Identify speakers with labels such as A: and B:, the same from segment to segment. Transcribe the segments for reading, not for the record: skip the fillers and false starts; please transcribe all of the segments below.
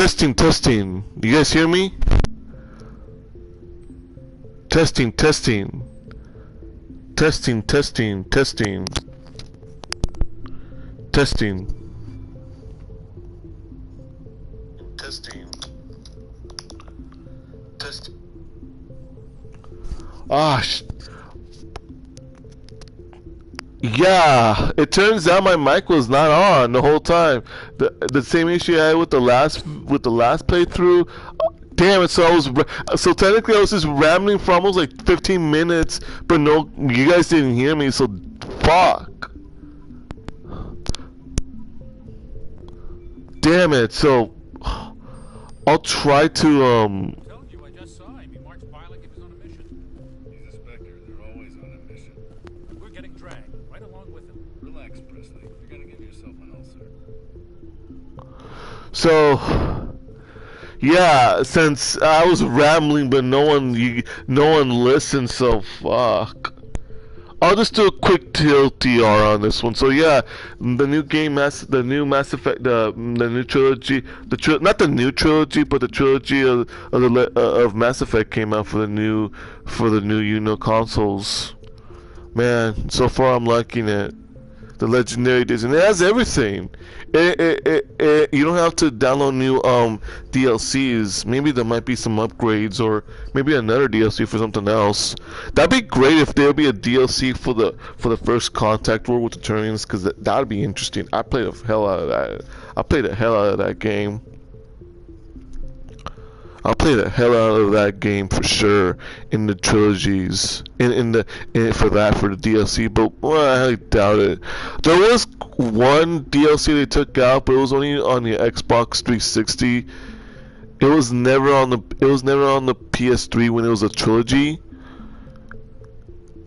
A: Testing, testing. You guys hear me? Testing, testing. Testing, testing, testing. Testing. Testing. Testing. Ah, yeah, it turns out my mic was not on the whole time. The same issue I had with the last playthrough. Damn it! So technically I was just rambling for almost like 15 minutes, but no, you guys didn't hear me. So fuck. Damn it! So I'll try to So, yeah, since I was rambling, but no one listened. So fuck. I'll just do a quick TLDR on this one. So yeah, the new Mass Effect, the new trilogy, not the new trilogy, but the trilogy of Mass Effect came out for the new consoles. Man, so far I'm liking it. The Legendary Edition. It has everything. You don't have to download new DLCs. Maybe there might be some upgrades, or maybe another DLC for something else. That'd be great if there'd be a DLC for the First Contact War with the Turians, because that'd be interesting. I played the hell out of that. I played the hell out of that game. I'll play the hell out of that game for sure in the trilogies, for the DLC. But well, I doubt it. There was one DLC they took out, but it was only on the Xbox 360. It was never on the PS3 when it was a trilogy.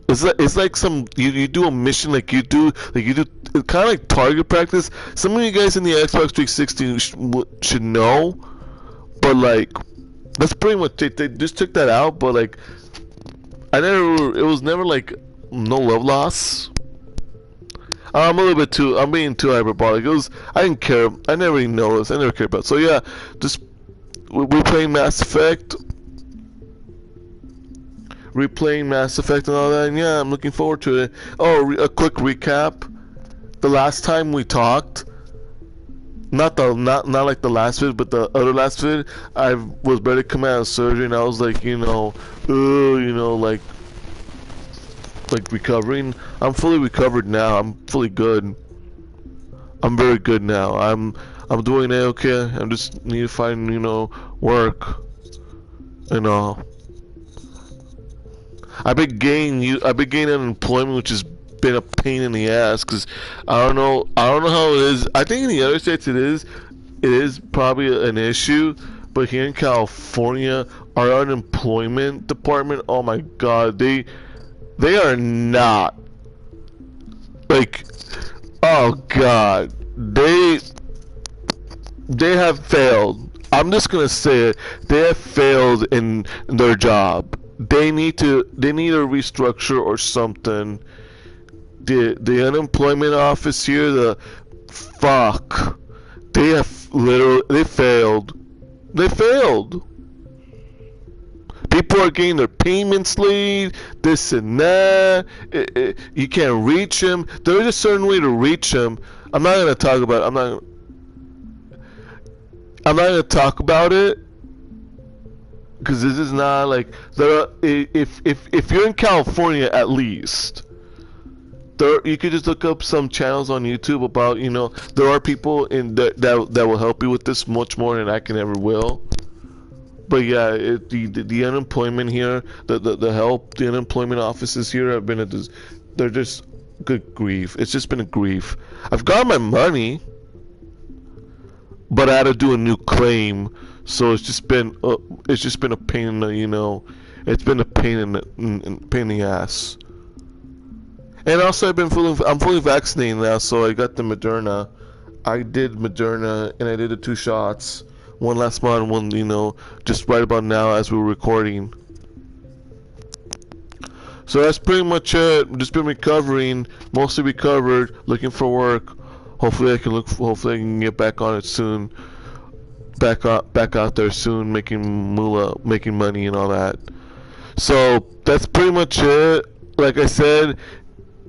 A: It's like some you do a mission like you do it's kind of like target practice. Some of you guys in the Xbox 360 should know, but like. That's pretty much it. They just took that out, but like, it was never like no love loss. I'm being too hyperbolic. I didn't care. I never even noticed. I never cared about it. So yeah, we're playing Mass Effect. Replaying Mass Effect and all that, and yeah, I'm looking forward to it. Oh, a quick recap. The last time we talked, not like the last vid, but the other last vid, I was ready to come out of surgery, and I was like, like recovering. I'm fully recovered now. I'm fully good. I'm very good now. I'm doing okay. I just need to find work and all. I've been gaining unemployment, which has been a pain in the ass, because I don't know how it is. I think in the other states it is probably an issue, but here in California, our unemployment department, oh my god, they are not, like, oh god, they have failed. I'm just gonna say it. They have failed in their job. They need a restructure or something. The unemployment office here, they failed. They failed. People are getting their payments late, this and that. You can't reach them. There's a certain way to reach them. I'm not gonna talk about it. I'm not gonna talk about it, because this is not like if you're in California, at least. You could just look up some channels on YouTube about, there are people that will help you with this much more than I can ever will. But yeah, the unemployment here, the unemployment offices here have been they're just good grief. It's just been a grief. I've got my money, but I had to do a new claim, so it's just been a pain in the, it's been a pain in the ass. And also I'm fully vaccinated now, so I got the Moderna. I did Moderna, and I did the 2 shots. One last month, one, just right about now as we're recording. So that's pretty much it. Just been recovering, mostly recovered, looking for work. Hopefully I can get back on it soon. back out there soon, making moolah, making money and all that. So that's pretty much it. Like I said,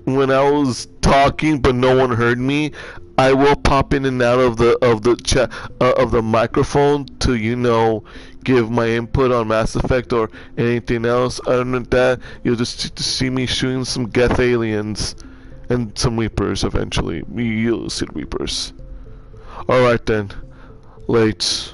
A: when I was talking but no one heard me, I will pop in and out of the chat of the microphone to give my input on Mass Effect or anything else. Other than that, you'll just see me shooting some Geth aliens and some Reapers eventually. You'll see Reapers. All right then, late.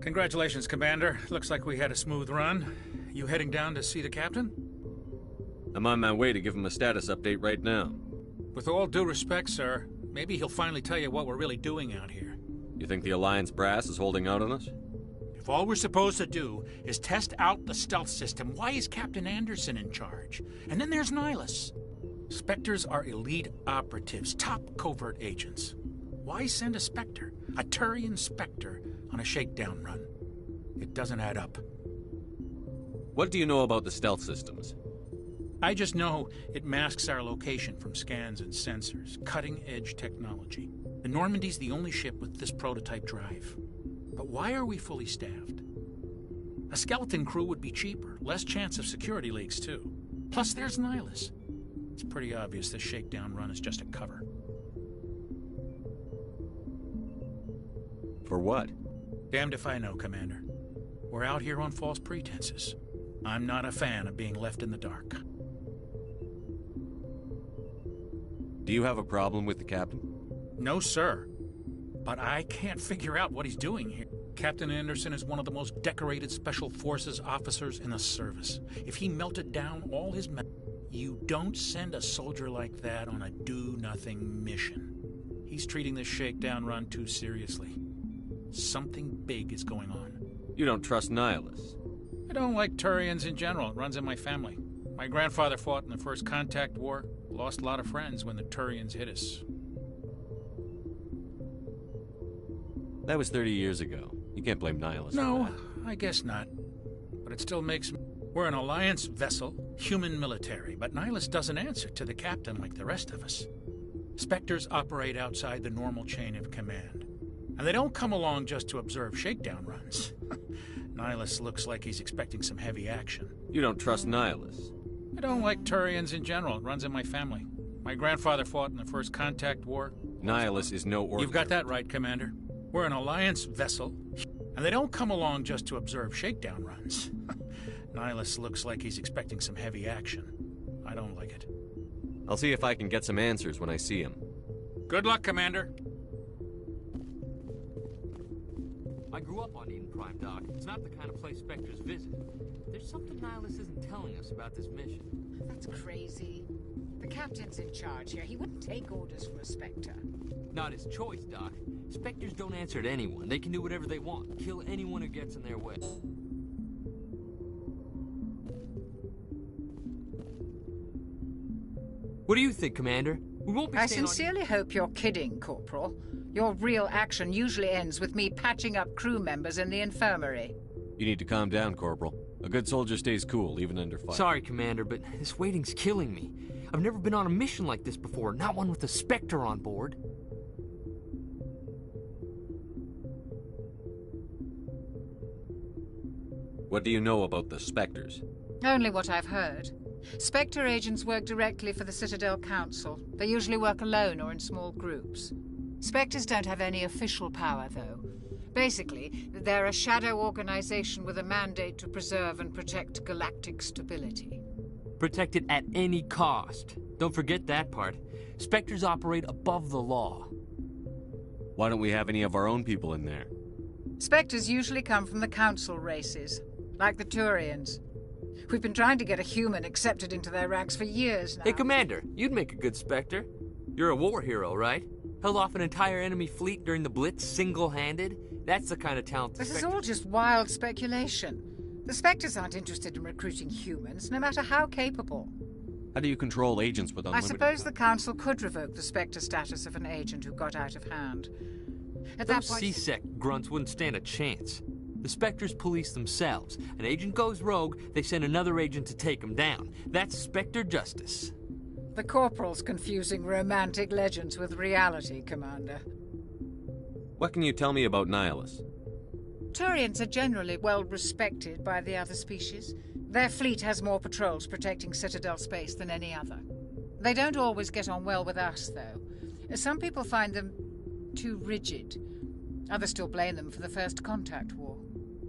B: Congratulations, Commander. Looks like we had a smooth run. You heading down to see the captain?
C: I'm on my way to give him a status update right now.
B: With all due respect, sir, maybe he'll finally tell you what we're really doing out here.
C: You think the Alliance brass is holding out on us?
B: If all we're supposed to do is test out the stealth system, why is Captain Anderson in charge? And then there's Nihilus. Spectres are elite operatives, top covert agents. Why send a Spectre, a Turian Spectre, on a shakedown run? It doesn't add up.
C: What do you know about the stealth systems?
B: I just know it masks our location from scans and sensors. Cutting-edge technology. The Normandy's the only ship with this prototype drive. But why are we fully staffed? A skeleton crew would be cheaper, less chance of security leaks too. Plus there's Nihilus. It's pretty obvious this shakedown run is just a cover.
C: For what?
B: Damned if I know, Commander. We're out here on false pretenses. I'm not a fan of being left in the dark.
C: Do you have a problem with the captain?
B: No, sir. But I can't figure out what he's doing here. Captain Anderson is one of the most decorated Special Forces officers in the service. If he melted down all his men, you don't send a soldier like that on a do-nothing mission. He's treating this shakedown run too seriously. Something big is going on.
C: You don't trust Nihilus?
B: I don't like Turians in general. It runs in my family. My grandfather fought in the First Contact War. Lost a lot of friends when the Turians hit us.
C: That was 30 years ago. You can't blame Nihilus for
B: No,
C: that.
B: I guess not. But it still makes me... We're an Alliance vessel, human military, but Nihilus doesn't answer to the captain like the rest of us. Spectres operate outside the normal chain of command. And they don't come along just to observe shakedown runs. Nihilus looks like he's expecting some heavy action.
C: You don't trust Nihilus?
B: I don't like Turians in general. It runs in my family. My grandfather fought in the First Contact War.
C: Nihilus is no order.
B: You've got that right, Commander. We're an Alliance vessel, and they don't come along just to observe shakedown runs. Nihilus looks like he's expecting some heavy action. I don't like it.
C: I'll see if I can get some answers when I see him.
B: Good luck, Commander.
D: I grew up on Eden Prime, Doc. It's not the kind of place Spectres visit. There's something Nihilus isn't telling us about this mission.
E: That's crazy. The captain's in charge here. He wouldn't take orders from a Spectre.
D: Not his choice, Doc. Spectres don't answer to anyone. They can do whatever they want. Kill anyone who gets in their way. What do you think, Commander? We won't be
E: I
D: staying
E: sincerely hope you're kidding, Corporal. Your real action usually ends with me patching up crew members in the infirmary.
C: You need to calm down, Corporal. A good soldier stays cool, even under fire.
D: Sorry, Commander, but this waiting's killing me. I've never been on a mission like this before, not one with a Spectre on board.
C: What do you know about the Spectres?
E: Only what I've heard. Spectre agents work directly for the Citadel Council. They usually work alone or in small groups. Spectres don't have any official power, though. Basically, they're a shadow organization with a mandate to preserve and protect galactic stability.
D: Protect it at any cost. Don't forget that part. Spectres operate above the law.
C: Why don't we have any of our own people in there?
E: Spectres usually come from the Council races, like the Turians. We've been trying to get a human accepted into their ranks for years now.
D: Hey, Commander, you'd make a good Spectre. You're a war hero, right? Held off an entire enemy fleet during the Blitz single-handed? That's the kind of talent the
E: This is all just wild speculation. The Spectres aren't interested in recruiting humans, no matter how capable.
C: How do you control agents with
E: I
C: unlimited
E: suppose the
C: power?
E: Council could revoke the Spectre status of an agent who got out of hand. At that
D: Those
E: point...
D: C-Sec grunts wouldn't stand a chance. The Spectres police themselves. An agent goes rogue, they send another agent to take him down. That's Spectre justice.
E: The Corporal's confusing romantic legends with reality, Commander.
C: What can you tell me about Nihilus?
E: Turians are generally well respected by the other species. Their fleet has more patrols protecting Citadel space than any other. They don't always get on well with us, though. Some people find them too rigid. Others still blame them for the First Contact War.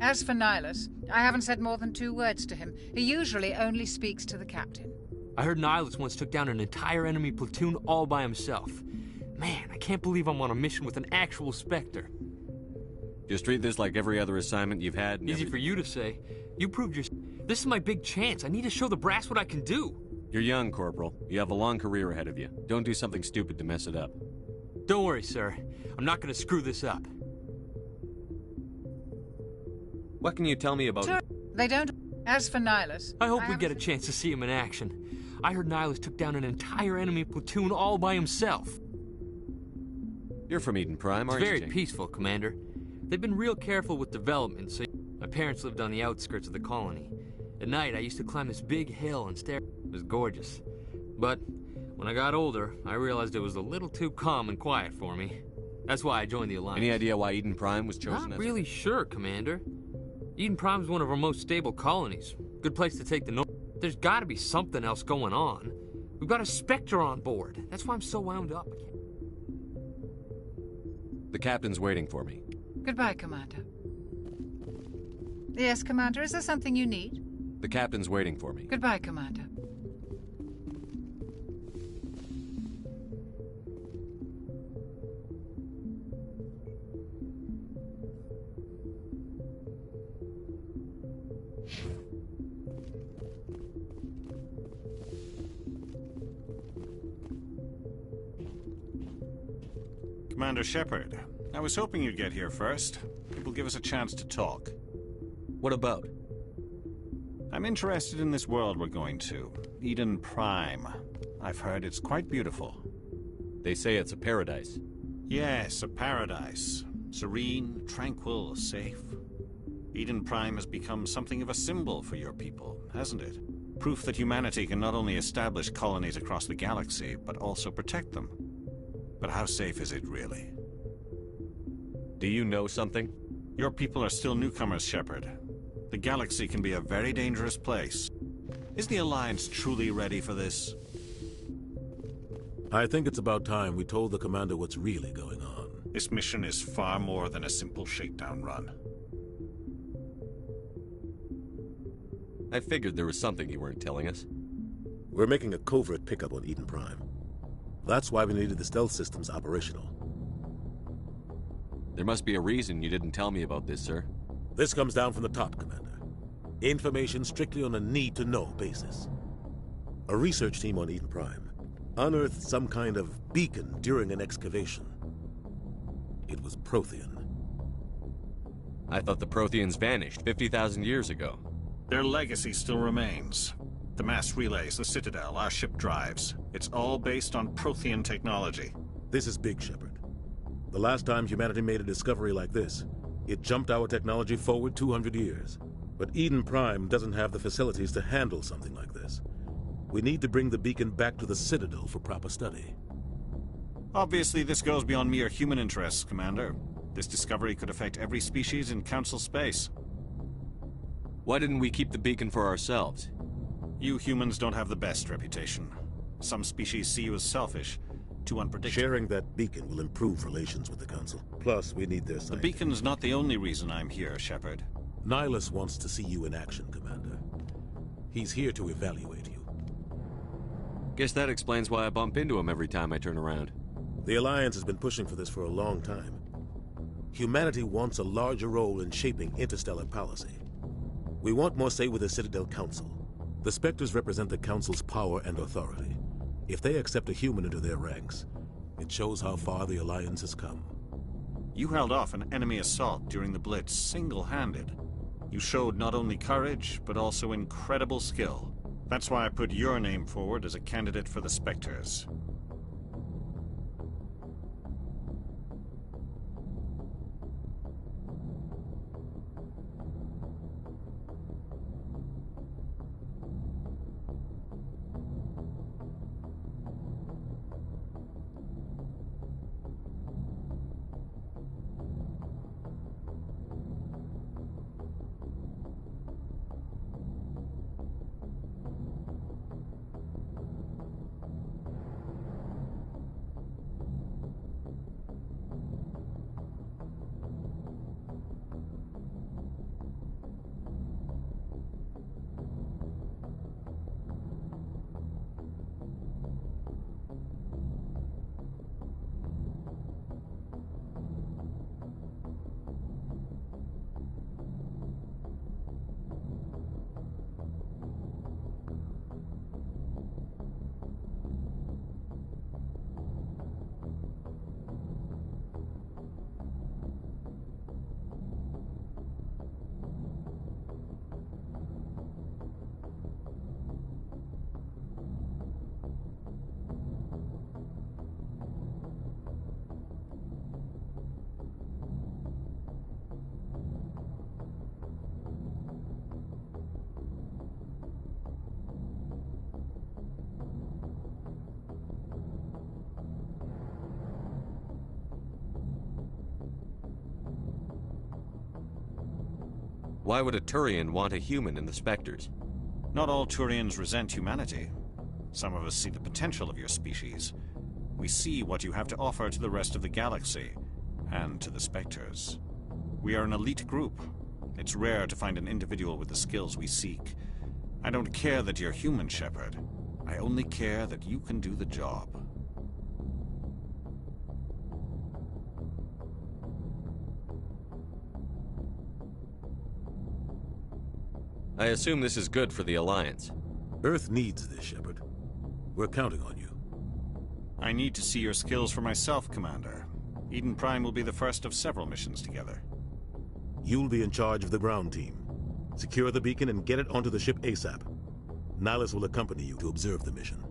E: As for Nihilus, I haven't said more than 2 words to him. He usually only speaks to the captain.
D: I heard Nihilus once took down an entire enemy platoon all by himself. Man, I can't believe I'm on a mission with an actual Spectre.
C: Just treat this like every other assignment you've had. And
D: Easy for you to say. You proved your... This is my big chance. I need to show the brass what I can do.
C: You're young, Corporal. You have a long career ahead of you. Don't do something stupid to mess it up.
D: Don't worry, sir. I'm not going to screw this up.
C: What can you tell me about...
E: They don't... As for Nihilus...
D: I hope we
E: haven't
D: get a
E: said-
D: chance to see him in action. I heard Nihilus took down an entire enemy platoon all by himself.
C: You're from Eden Prime,
D: It's
C: aren't
D: very
C: you?
D: peaceful, Commander. They've been real careful with development, so... My parents lived on the outskirts of the colony. At night, I used to climb this big hill and stare. It was gorgeous. But when I got older, I realized it was a little too calm and quiet for me. That's why I joined the Alliance.
C: Any idea why Eden Prime was chosen
D: Not
C: as...
D: really sure, Commander. Eden Prime's one of our most stable colonies. Good place to take the north. There's gotta be something else going on. We've got a Spectre on board. That's why I'm so wound up.
C: The captain's waiting for me.
E: Goodbye, Commander. Yes, Commander, is there something you need?
C: The captain's waiting for me.
E: Goodbye, Commander.
F: Commander Shepard, I was hoping you'd get here first. It will give us a chance to talk.
C: What about?
F: I'm interested in this world we're going to, Eden Prime. I've heard it's quite beautiful.
C: They say it's a paradise.
F: Yes, a paradise. Serene, tranquil, safe. Eden Prime has become something of a symbol for your people, hasn't it? Proof that humanity can not only establish colonies across the galaxy, but also protect them. But how safe is it really?
C: Do you know something?
F: Your people are still newcomers, Shepard. The galaxy can be a very dangerous place. Is the Alliance truly ready for this?
G: I think it's about time we told the commander what's really going on.
F: This mission is far more than a simple shakedown run.
C: I figured there was something you weren't telling us.
G: We're making a covert pickup on Eden Prime. That's why we needed the stealth systems operational.
C: There must be a reason you didn't tell me about this, sir.
G: This comes down from the top, Commander. Information strictly on a need-to-know basis. A research team on Eden Prime unearthed some kind of beacon during an excavation. It was Prothean.
C: I thought the Protheans vanished 50,000 years ago.
F: Their legacy still remains. The mass relays, the Citadel, our ship drives. It's all based on Prothean technology.
G: This is big, Shepard. The last time humanity made a discovery like this, it jumped our technology forward 200 years. But Eden Prime doesn't have the facilities to handle something like this. We need to bring the beacon back to the Citadel for proper study.
F: Obviously, this goes beyond mere human interests, Commander. This discovery could affect every species in Council space.
C: Why didn't we keep the beacon for ourselves?
F: You humans don't have the best reputation. Some species see you as selfish, too unpredictable.
G: Sharing that beacon will improve relations with the Council. Plus, we need their
F: The
G: scientific...
F: beacon's not the only reason I'm here, Shepard.
G: Nihilus wants to see you in action, Commander. He's here to evaluate you.
C: Guess that explains why I bump into him every time I turn around.
G: The Alliance has been pushing for this for a long time. Humanity wants a larger role in shaping interstellar policy. We want more say with the Citadel Council. The Spectres represent the Council's power and authority. If they accept a human into their ranks, it shows how far the Alliance has come.
F: You held off an enemy assault during the Blitz single-handed. You showed not only courage, but also incredible skill. That's why I put your name forward as a candidate for the Spectres.
C: Why would a Turian want a human in the Spectres?
F: Not all Turians resent humanity. Some of us see the potential of your species. We see what you have to offer to the rest of the galaxy, and to the Spectres. We are an elite group. It's rare to find an individual with the skills we seek. I don't care that you're human, Shepard. I only care that you can do the job.
C: I assume this is good for the Alliance.
G: Earth needs this, Shepard. We're counting on you.
F: I need to see your skills for myself, Commander. Eden Prime will be the first of several missions together.
G: You'll be in charge of the ground team. Secure the beacon and get it onto the ship ASAP. Nihilus will accompany you to observe the mission.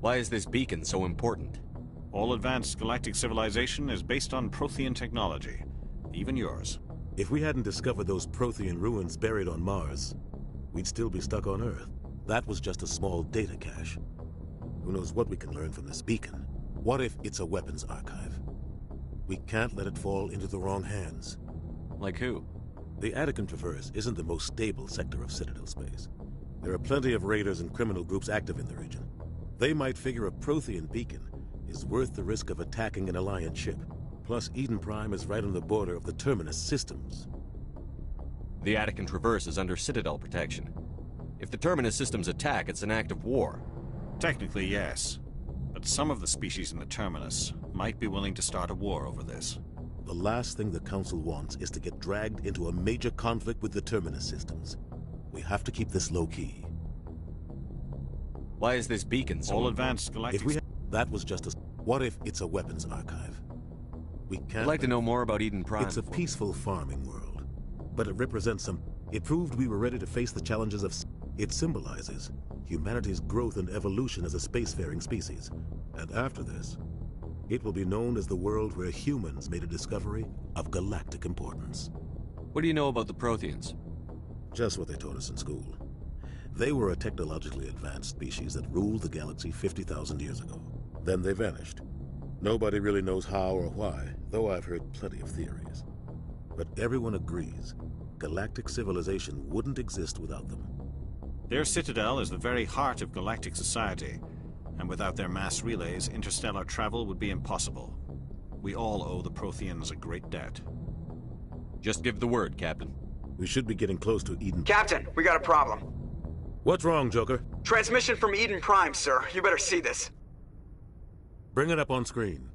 C: Why is this beacon so important?
F: All advanced galactic civilization is based on Prothean technology. Even yours.
G: If we hadn't discovered those Prothean ruins buried on Mars, we'd still be stuck on Earth. That was just a small data cache. Who knows what we can learn from this beacon? What if it's a weapons archive? We can't let it fall into the wrong hands.
C: Like who?
G: The Attican Traverse isn't the most stable sector of Citadel space. There are plenty of raiders and criminal groups active in the region. They might figure a Prothean beacon is worth the risk of attacking an Alliance ship. Plus, Eden Prime is right on the border of the Terminus systems.
C: The Attican Traverse is under Citadel protection. If the Terminus systems attack, it's an act of war.
F: Technically, yes. But some of the species in the Terminus might be willing to start a war over this.
G: The last thing the Council wants is to get dragged into a major conflict with the Terminus systems. We have to keep this low-key.
C: Why is this beacon so
F: All
C: important?
F: advanced galactic...
G: That was just a... What if it's a weapons archive? We can't...
C: I'd like to know more about Eden Prime.
G: It's a peaceful farming world, but it represents some... It proved we were ready to face the challenges of... It symbolizes humanity's growth and evolution as a spacefaring species. And after this, it will be known as the world where humans made a discovery of galactic importance.
C: What do you know about the Protheans?
G: Just what they taught us in school. They were a technologically advanced species that ruled the galaxy 50,000 years ago. Then they vanished. Nobody really knows how or why, though I've heard plenty of theories. But everyone agrees, galactic civilization wouldn't exist without them.
F: Their citadel is the very heart of galactic society, and without their mass relays, interstellar travel would be impossible. We all owe the Protheans a great debt.
C: Just give the word, Captain.
G: We should be getting close to Eden.
H: Captain, we got a problem.
G: What's wrong, Joker?
H: Transmission from Eden Prime, sir. You better see this.
G: Bring it up on screen.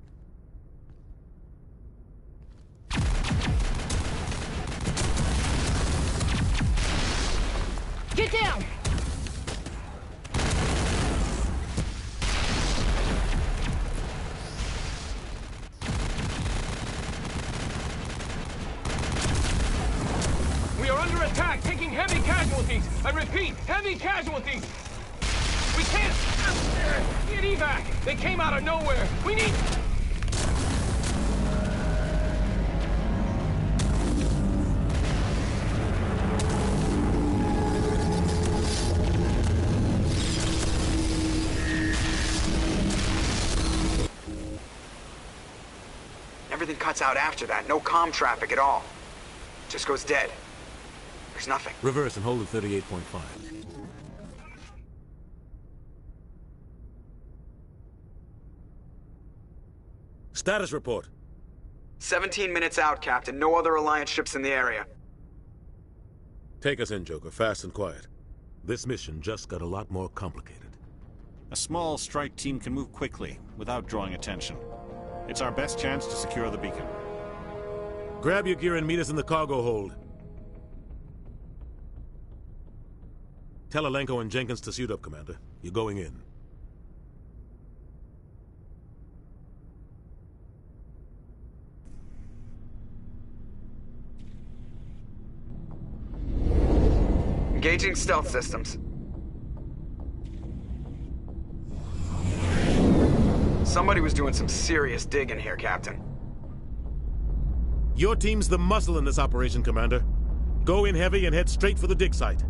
I: Get down!
J: We are under attack, taking heavy casualties. I repeat, heavy casualties. We can't get evac. They came out of nowhere. We need...
H: Everything cuts out after that. No comm traffic at all. Just goes dead. There's nothing.
G: Reverse and hold at 38.5. Status report.
H: 17 minutes out, Captain. No other Alliance ships in the area.
G: Take us in, Joker, fast and quiet. This mission just got a lot more complicated.
F: A small strike team can move quickly, without drawing attention. It's our best chance to secure the beacon.
G: Grab your gear and meet us in the cargo hold. Tell Alenko and Jenkins to suit up, Commander. You're going in.
H: Engaging stealth systems. Somebody was doing some serious digging here, Captain.
G: Your team's the muscle in this operation, Commander. Go in heavy and head straight for the dig site.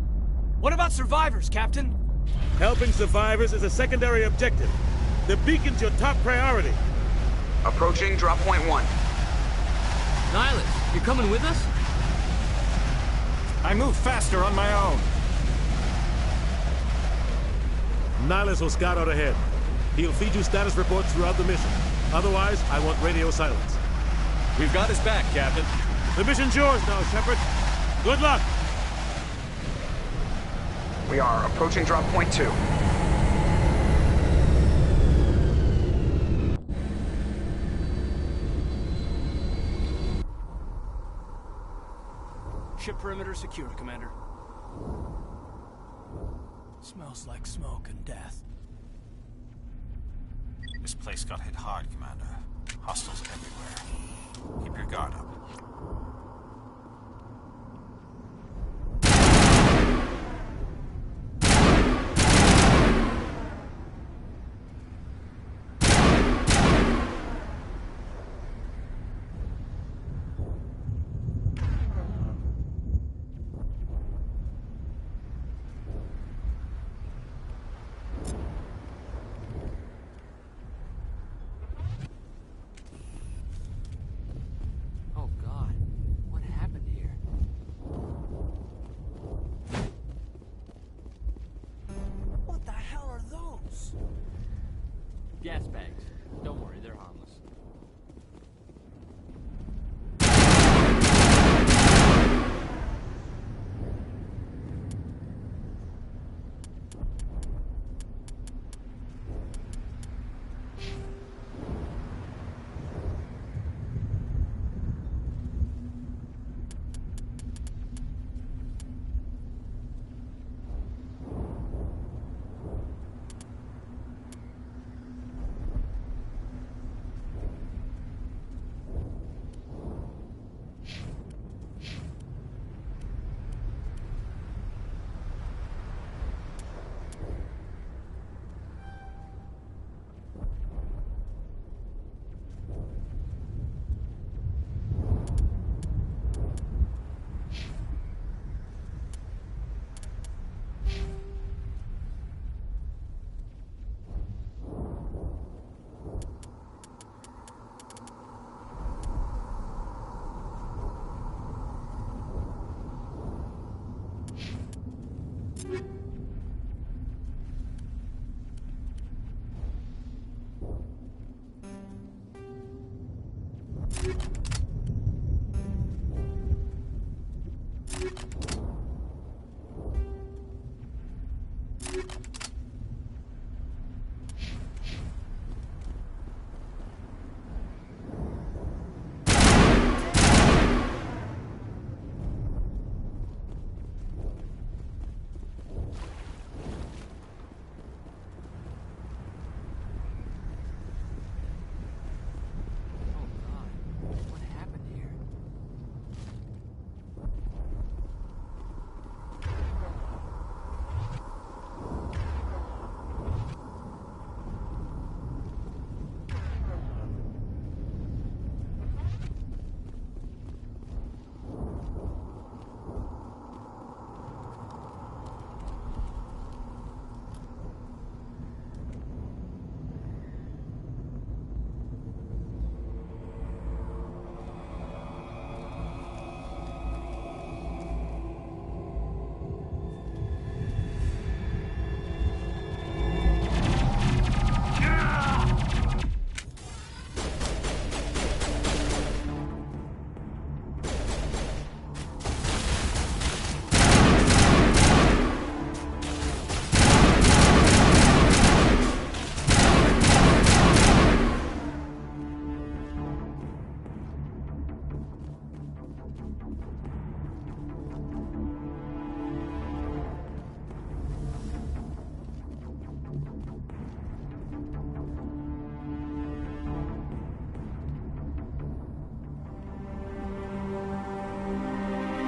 J: What about survivors, Captain?
G: Helping survivors is a secondary objective. The beacon's your top priority.
H: Approaching drop point 1.
D: Nihilus, you coming with us?
F: I move faster on my own.
G: Nihilus will scout out ahead. He'll feed you status reports throughout the mission. Otherwise, I want radio silence.
C: We've got his back, Captain.
G: The mission's yours now, Shepard. Good luck.
H: We are approaching drop point 2.
J: Ship perimeter secure, Commander. Smells like smoke and death.
F: This place got hit hard, Commander. Hostiles everywhere. Keep your guard up.
D: gas bags. Don't worry, they're harmless.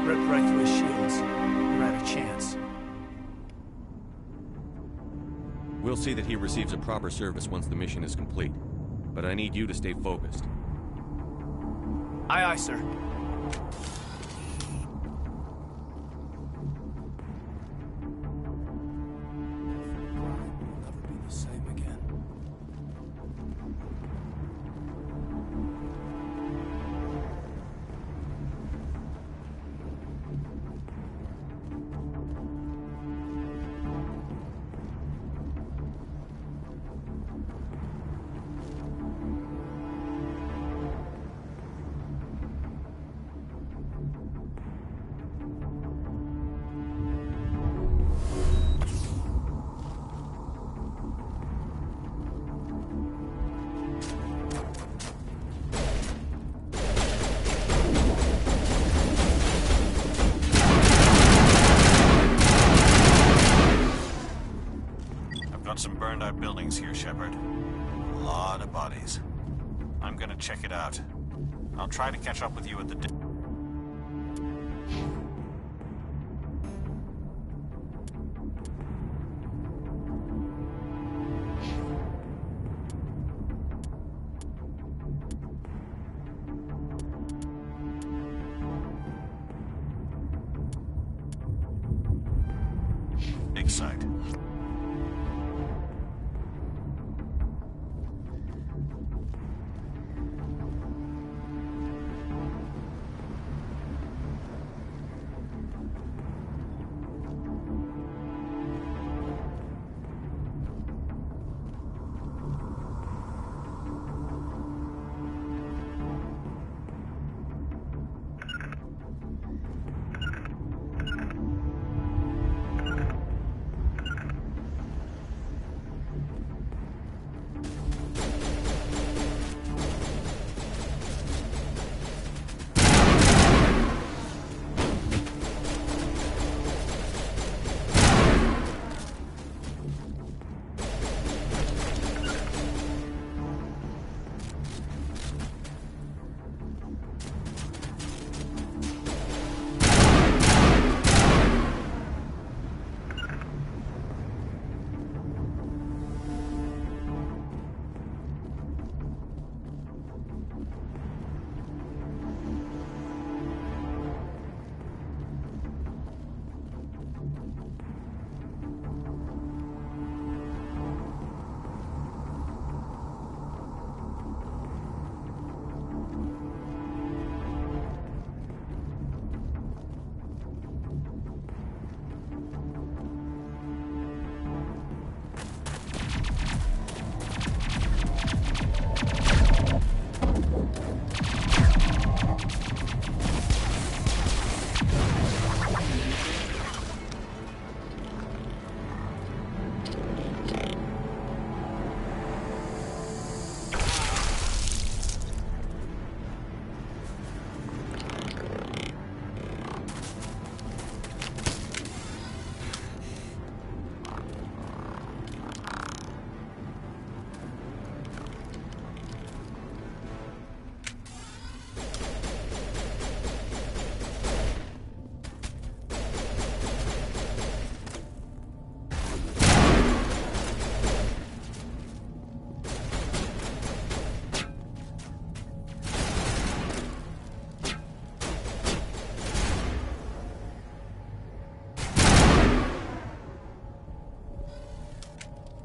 I: Ripped right through his shields. We're out of chance.
C: We'll see that he receives a proper service once the mission is complete. But I need you to stay focused.
I: Aye, aye, sir.
F: Some burned out buildings here, Shepard. A lot of bodies. I'm gonna check it out. I'll try to catch up with you at the... Big site.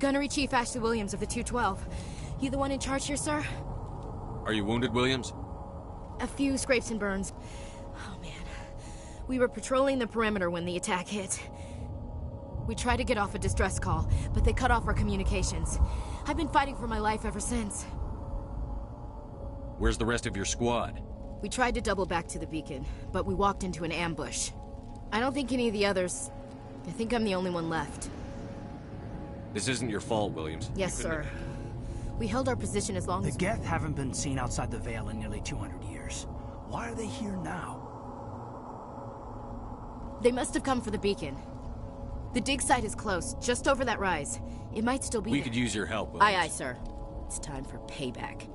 K: Gunnery Chief Ashley Williams of the 212. You the one in charge here, sir?
C: Are you wounded, Williams?
K: A few scrapes and burns. Oh, man. We were patrolling the perimeter when the attack hit. We tried to get off a distress call, but they cut off our communications. I've been fighting for my life ever since.
C: Where's the rest of your squad?
K: We tried to double back to the beacon, but we walked into an ambush. I don't think any of the others... I think I'm the only one left.
C: This isn't your fault, Williams.
K: Yes, sir. We held our position as long as...
I: The Geth haven't been seen outside the Veil in nearly 200 years. Why are they here now?
K: They must have come for the beacon. The dig site is close, just over that rise. It might still be
C: We
K: there.
C: could use your help, Williams.
K: Aye, aye, sir. It's time for payback.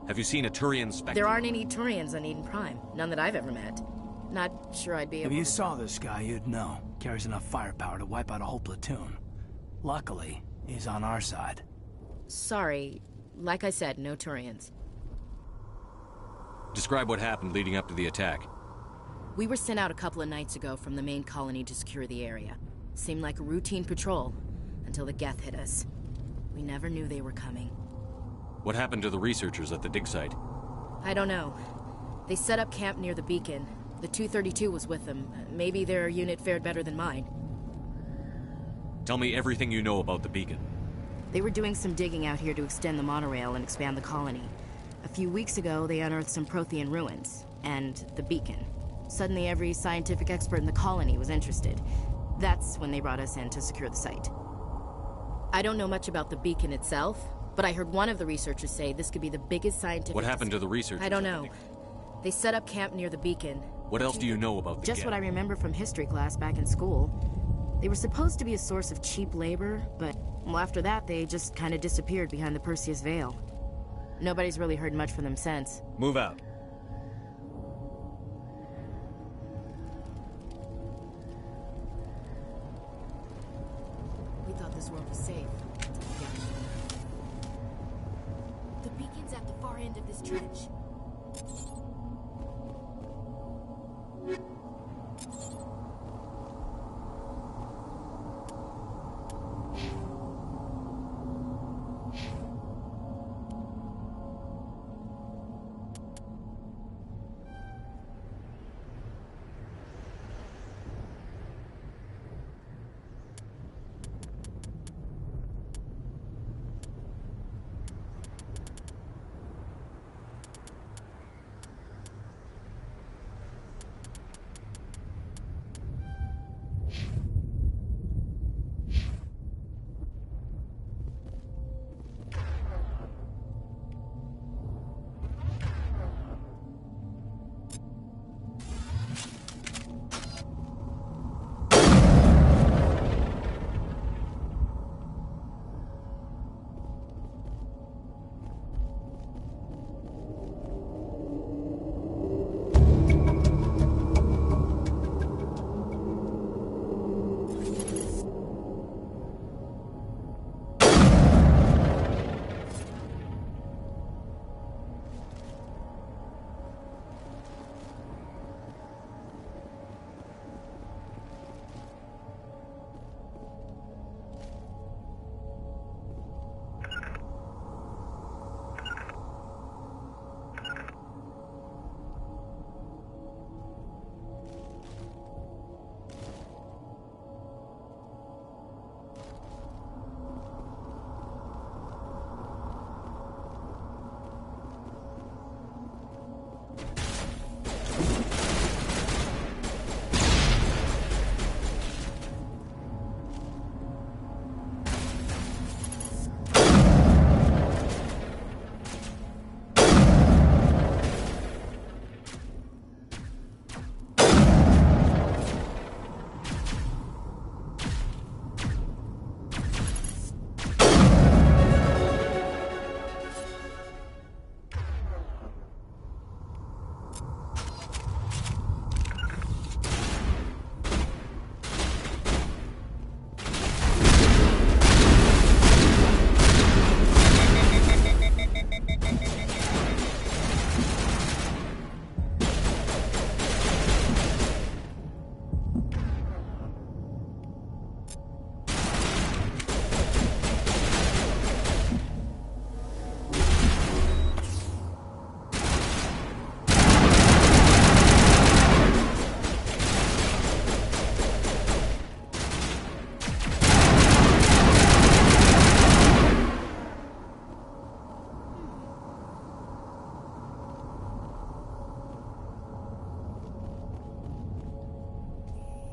C: Have you seen a Turian Spectre?
K: There aren't any Turians on Eden Prime. None that I've ever met. Not sure I'd be able
I: If you
K: to...
I: saw this guy, you'd know. Carries enough firepower to wipe out a whole platoon. Luckily, he's on our side.
K: Sorry. Like I said, no Turians.
C: Describe what happened leading up to the attack.
K: We were sent out a couple of nights ago from the main colony to secure the area. Seemed like a routine patrol, until the Geth hit us. We never knew they were coming.
C: What happened to the researchers at the dig site?
K: I don't know. They set up camp near the beacon. The 232 was with them. Maybe their unit fared better than mine.
C: Tell me everything you know about the beacon.
K: They were doing some digging out here to extend the monorail and expand the colony. A few weeks ago, they unearthed some Prothean ruins, and the beacon. Suddenly, every scientific expert in the colony was interested. That's when they brought us in to secure the site. I don't know much about the beacon itself, but I heard one of the researchers say this could be the biggest scientific...
C: What happened to the researchers?
K: I don't know. They set up camp near the beacon.
C: What else do you know about the
K: Just
C: Geth?
K: what I remember from history class back in school. They were supposed to be a source of cheap labor, but well, after that, they just kind of disappeared behind the Perseus Veil. Nobody's really heard much from them since.
C: Move out.
K: We thought this world was safe. The beacon's at the far end of this trench.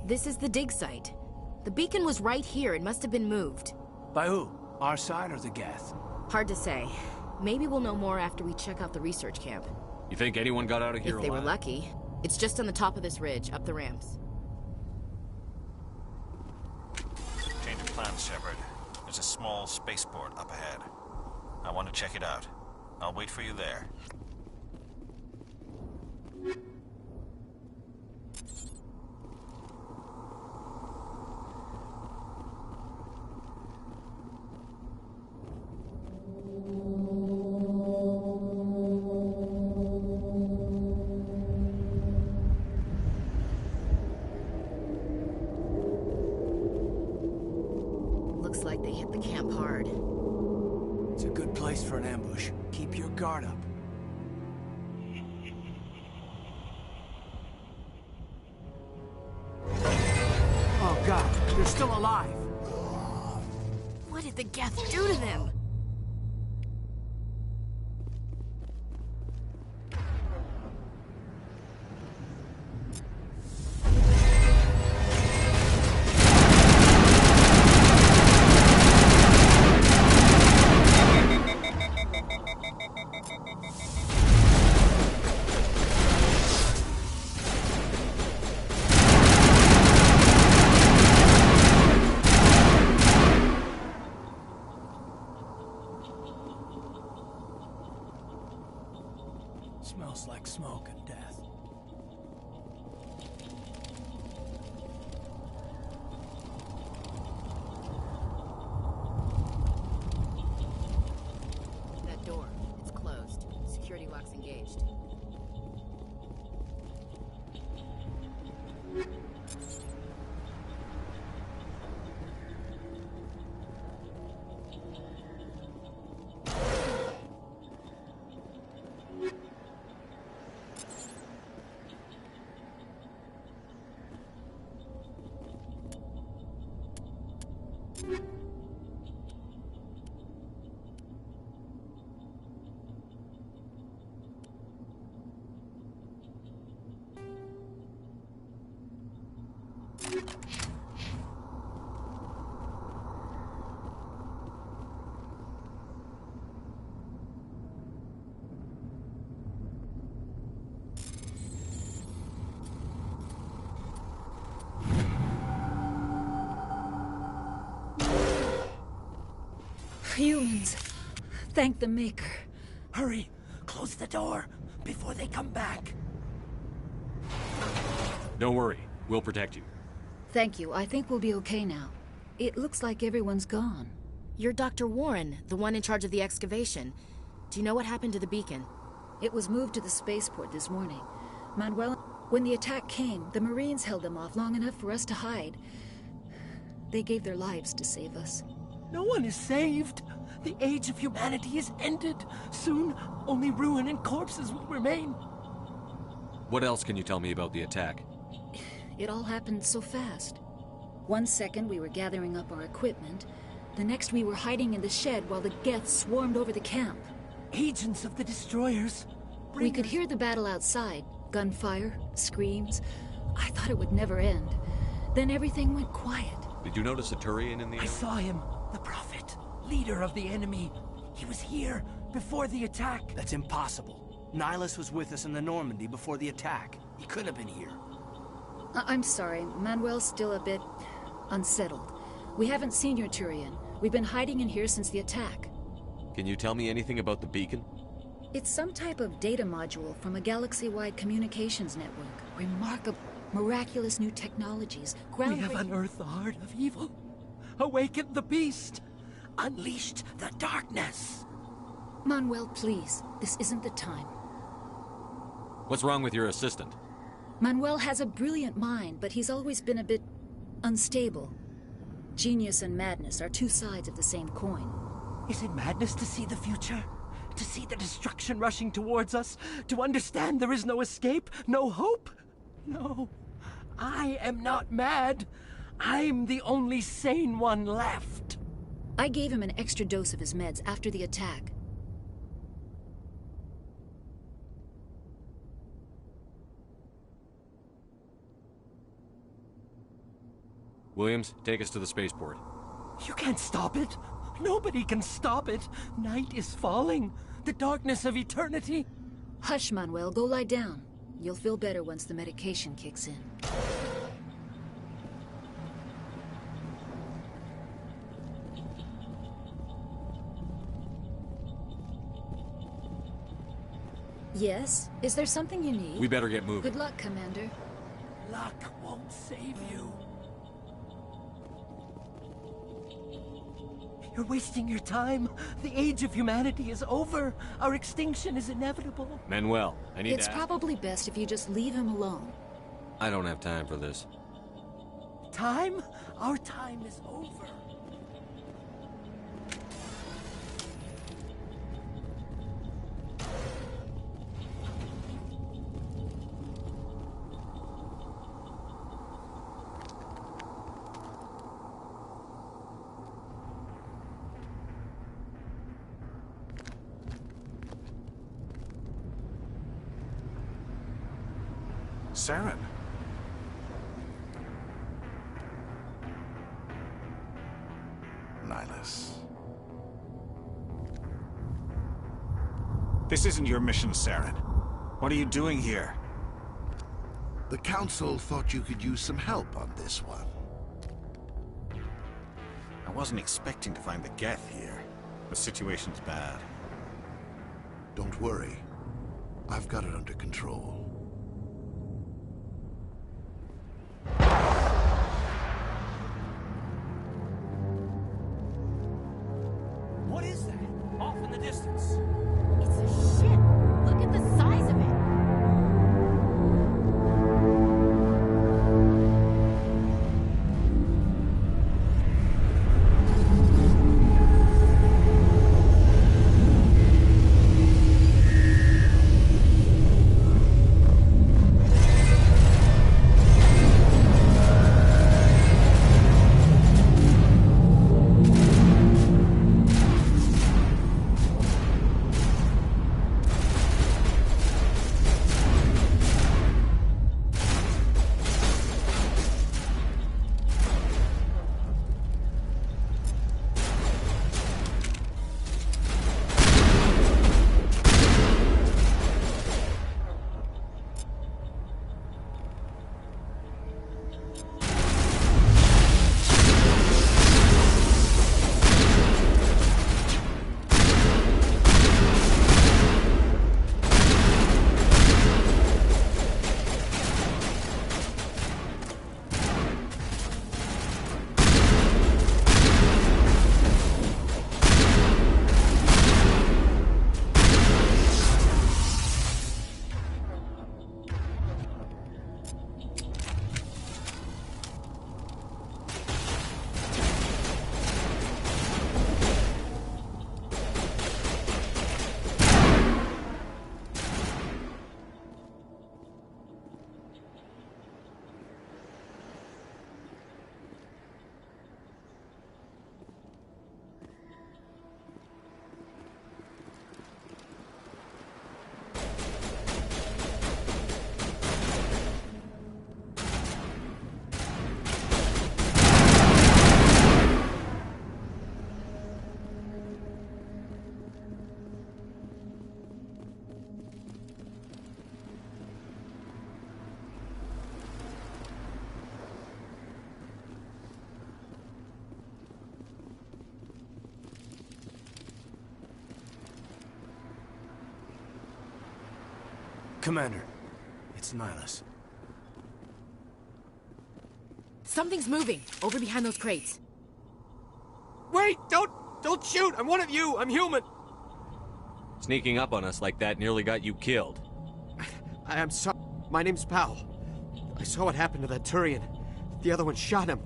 K: This is the dig site. The beacon was right here. It must have been moved.
I: By who? Our side or the Geth?
K: Hard to say. Maybe we'll know more after we check out the research camp.
C: You think anyone got out of here
K: If they were
C: alive?
K: lucky. It's just on the top of this ridge, up the ramps.
F: Change of plans, Shepard. There's a small spaceport up ahead. I want to check it out. I'll wait for you there.
K: Looks like they hit the camp hard.
I: It's a good place for an ambush. Keep your guard up. Oh God, they're still alive.
K: What did the Geth do to them?
I: Smells like smoke and death.
K: That door. It's closed. Security lock's engaged.
L: Humans. Thank the Maker.
I: Hurry! Close the door before they come back.
C: Don't worry. We'll protect you.
L: Thank you. I think we'll be okay now. It looks like everyone's gone.
K: You're Dr. Warren, the one in charge of the excavation. Do you know what happened to the beacon?
L: It was moved to the spaceport this morning. Manuel, when the attack came, the Marines held them off long enough for us to hide. They gave their lives to save us.
I: No one is saved. The age of humanity is ended. Soon, only ruin and corpses will remain.
C: What else can you tell me about the attack?
L: It all happened so fast. 1 second we were gathering up our equipment. The next we were hiding in the shed while the Geth swarmed over the camp.
I: Agents of the destroyers.
L: We could hear the battle outside. Gunfire, screams. I thought it would never end. Then everything went quiet.
C: Did you notice a Turian in the air?
I: I saw him. The Prophet. Leader of the enemy. He was here before the attack.
M: That's impossible. Nihilus was with us in the Normandy before the attack. He couldn't have been here.
L: I'm sorry. Manuel's still a bit unsettled. We haven't seen your Turian. We've been hiding in here since the attack.
C: Can you tell me anything about the beacon?
L: It's some type of data module from a galaxy-wide communications network. Remarkable, miraculous new technologies.
I: We have unearthed the heart of evil. Awakened the beast. Unleashed the darkness.
L: Manuel, please. This isn't the time.
C: What's wrong with your assistant?
L: Manuel has a brilliant mind, but he's always been a bit unstable. Genius and madness are two sides of the same coin.
I: Is it madness to see the future? To see the destruction rushing towards us? To understand there is no escape? No hope? No. I am not mad. I'm the only sane one left.
L: I gave him an extra dose of his meds after the attack.
C: Williams, take us to the spaceport.
I: You can't stop it. Nobody can stop it. Night is falling. The darkness of eternity.
L: Hush, Manuel. Go lie down. You'll feel better once the medication kicks in. Yes? Is there something you need?
C: We better get moving.
L: Good luck, Commander.
I: Luck won't save you. You're wasting your time. The age of humanity is over. Our extinction is inevitable.
C: Manuel, I need
L: It's
C: to ask...
L: probably best if you just leave him alone.
C: I don't have time for this.
I: Time? Our time is over.
F: Saren. Nihilus. This isn't your mission, Saren. What are you doing here?
N: The Council thought you could use some help on this one.
F: I wasn't expecting to find the Geth here. The situation's bad.
N: Don't worry. I've got it under control.
M: What is that? Off in the distance.
K: It's a ship. Look at the size of it.
M: Commander, it's Nihilus.
K: Something's moving over behind those crates.
D: Wait! Don't shoot! I'm one of you! I'm human!
C: Sneaking up on us like that nearly got you killed.
D: I am sorry. My name's Powell. I saw what happened to that Turian. The other one shot him.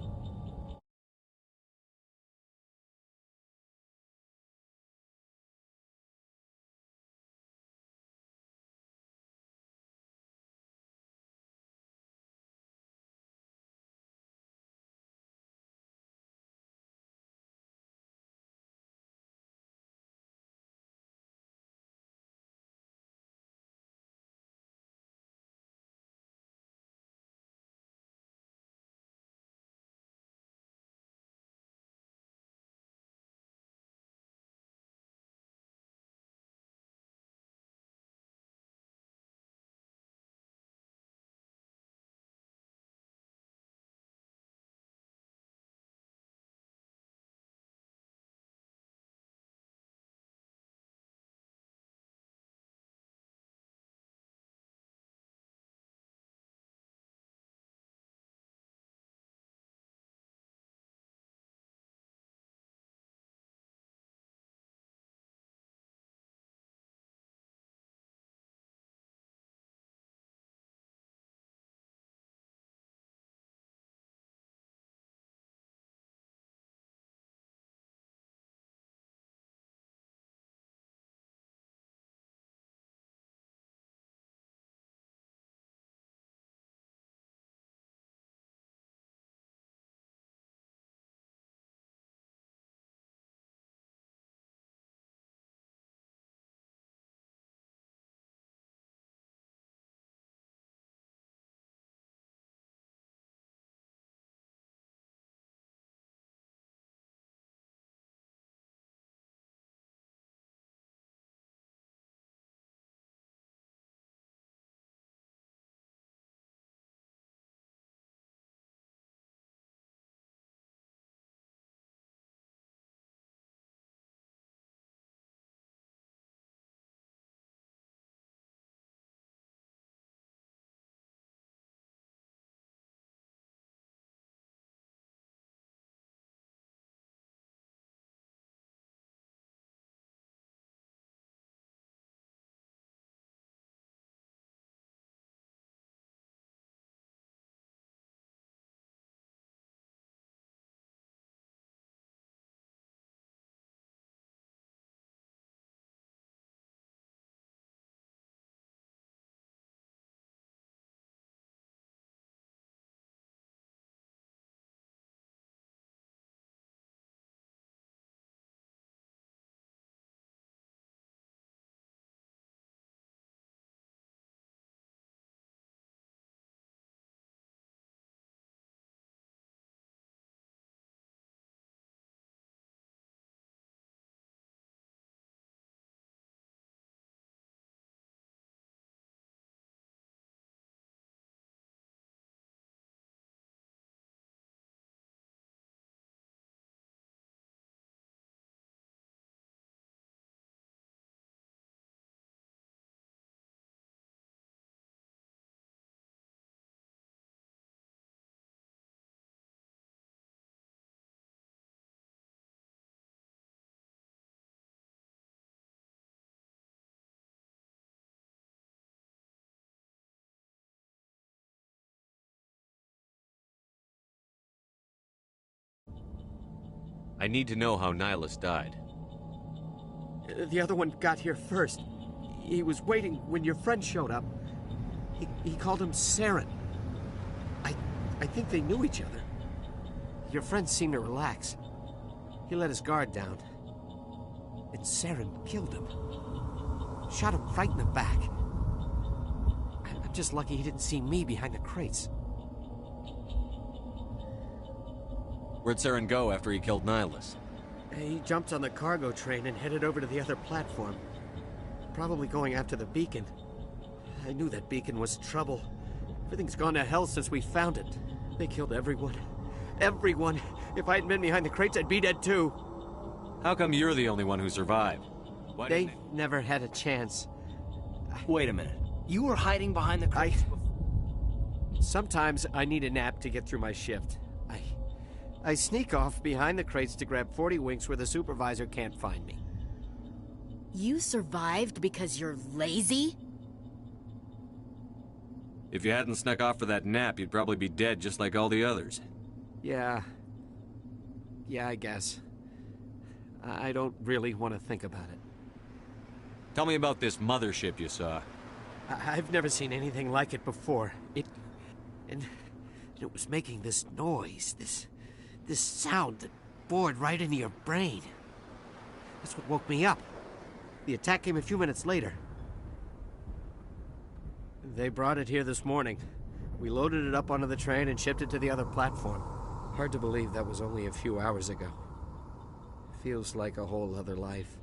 C: I need to know how Nihilus died.
I: The other one got here first. He was waiting when your friend showed up. He called him Saren. I think they knew each other. Your friend seemed to relax. He let his guard down. And Saren killed him. Shot him right in the back. I'm just lucky he didn't see me behind the crates.
C: Where'd Saren go after he killed Nihilus?
I: He jumped on the cargo train and headed over to the other platform. Probably going after the beacon. I knew that beacon was trouble. Everything's gone to hell since we found it. They killed everyone. Everyone! If I hadn't been behind the crates, I'd be dead too.
C: How come you're the only one who survived?
I: They never had a chance.
M: Wait a minute. You were hiding behind the crates before?
I: Sometimes I need a nap to get through my shift. I sneak off behind the crates to grab 40 winks where the supervisor can't find me.
K: You survived because you're lazy?
C: If you hadn't snuck off for that nap, you'd probably be dead just like all the others.
I: Yeah, I guess. I don't really want to think about it.
C: Tell me about this mothership you saw.
I: I've never seen anything like it before. It was making this noise, this sound that bored right into your brain. That's what woke me up. The attack came a few minutes later. They brought it here this morning. We loaded it up onto the train and shipped it to the other platform. Hard to believe that was only a few hours ago. Feels like a whole other life.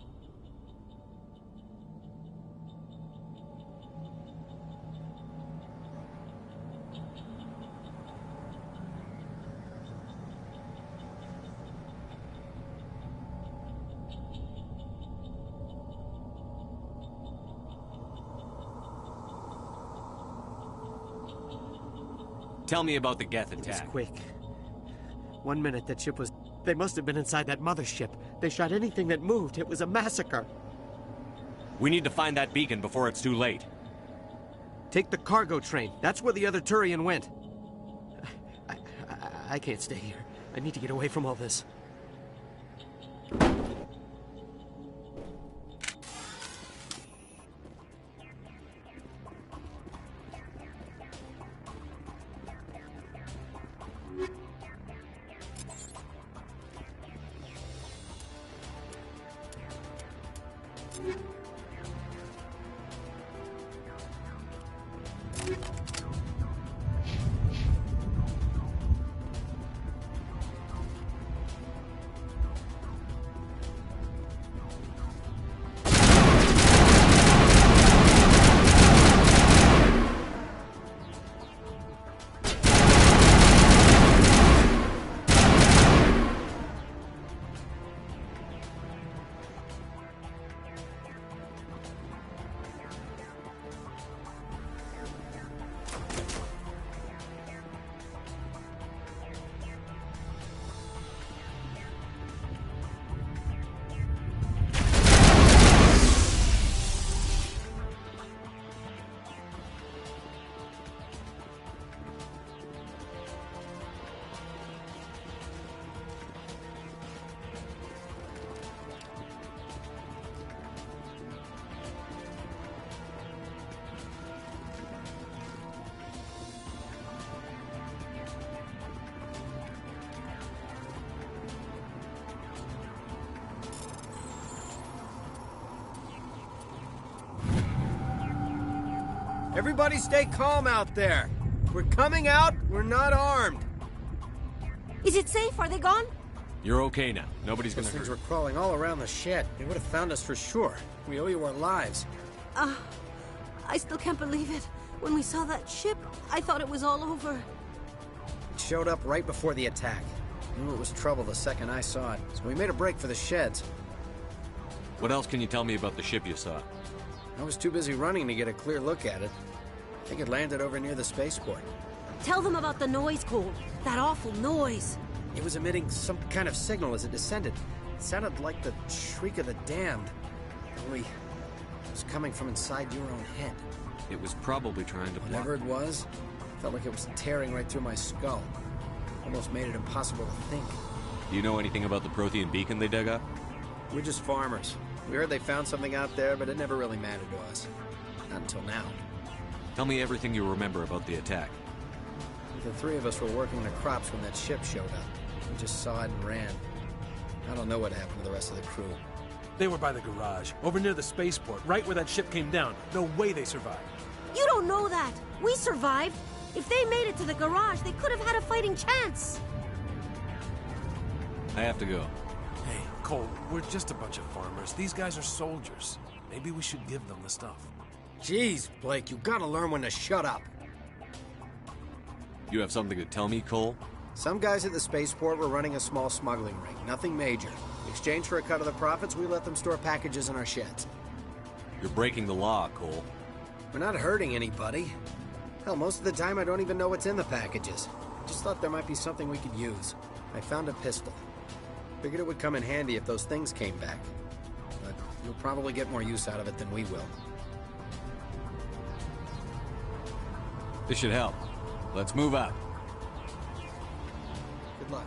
C: Tell me about the Geth attack.
I: It was quick. 1 minute that ship was... They must have been inside that mothership. They shot anything that moved. It was a massacre.
C: We need to find that beacon before it's too late.
I: Take the cargo train. That's where the other Turian went. I can't stay here. I need to get away from all this. Everybody stay calm out there. We're coming out, we're not armed.
O: Is it safe? Are they gone?
C: You're okay now. Nobody's gonna
I: Those things
C: hurt.
I: were crawling all around the shed. They would have found us for sure. We owe you our lives.
O: I still can't believe it. When we saw that ship, I thought it was all over.
P: It showed up right before the attack. Knew it was trouble the second I saw it, so we made a break for the sheds.
C: What else can you tell me about the ship you saw?
P: I was too busy running to get a clear look at it. I think it landed over near the spaceport.
O: Tell them about the noise, Cole. That awful noise.
P: It was emitting some kind of signal as it descended. It sounded like the shriek of the damned. Only it was coming from inside your own head.
C: It was probably trying to
P: Whatever it was, felt like it was tearing right through my skull. Almost made it impossible to think.
C: Do you know anything about the Prothean beacon they dug up?
P: We're just farmers. We heard they found something out there, but it never really mattered to us. Not until now.
C: Tell me everything you remember about the attack.
P: The three of us were working the crops when that ship showed up. We just saw it and ran. I don't know what happened to the rest of the crew.
Q: They were by the garage, over near the spaceport, right where that ship came down. No way they survived.
O: You don't know that. We survived. If they made it to the garage, they could have had a fighting chance.
C: I have to go.
Q: Hey, Cole, we're just a bunch of farmers. These guys are soldiers. Maybe we should give them the stuff.
P: Jeez, Blake, you gotta learn when to shut up.
C: You have something to tell me, Cole?
P: Some guys at the spaceport were running a small smuggling ring. Nothing major. In exchange for a cut of the profits, we let them store packages in our sheds.
C: You're breaking the law, Cole.
P: We're not hurting anybody. Hell, most of the time I don't even know what's in the packages. Just thought there might be something we could use. I found a pistol. Figured it would come in handy if those things came back. But you'll probably get more use out of it than we will.
C: This should help. Let's move out.
P: Good luck.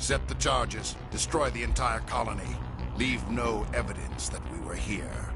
R: Set the charges. Destroy the entire colony. Leave no evidence that we were here.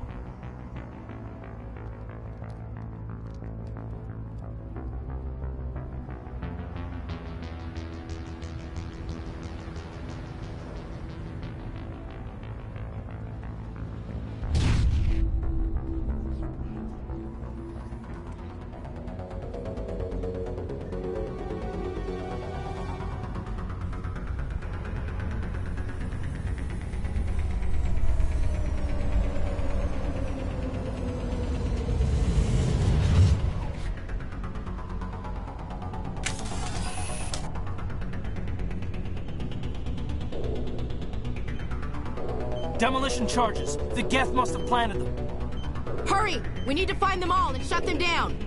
I: Demolition charges. The Geth must have planted them.
K: Hurry! We need to find them all and shut them down!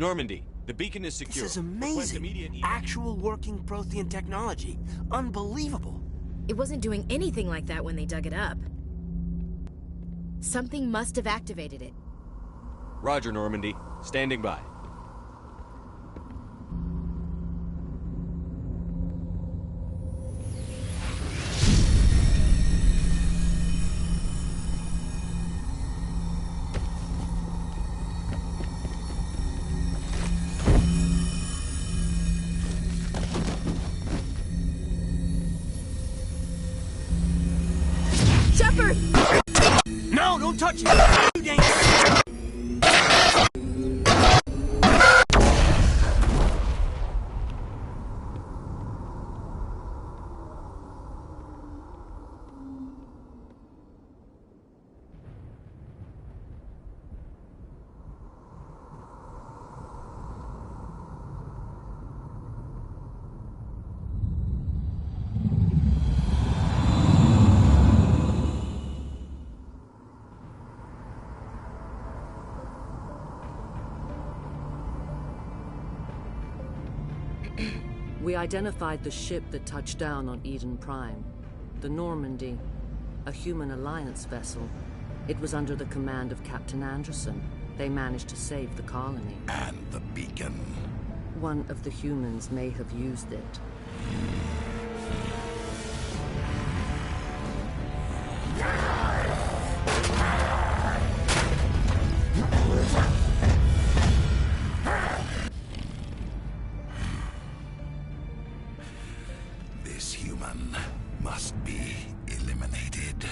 C: Normandy, the beacon is secure.
M: This is amazing. Actual working Prothean technology. Unbelievable.
K: It wasn't doing anything like that when they dug it up. Something must have activated it.
C: Roger, Normandy. Standing by.
K: Shepard!
M: No, don't touch it! Too dangerous!
S: We identified the ship that touched down on Eden Prime. The Normandy, a human alliance vessel. It was under the command of Captain Anderson. They managed to save the colony.
R: And the beacon.
S: One of the humans may have used it.
R: This human must be eliminated.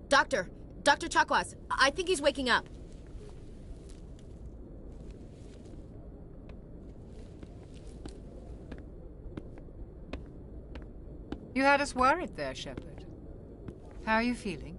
K: Dr. Chakwas, I think he's waking up.
E: You had us worried there, Shepard. How are you feeling?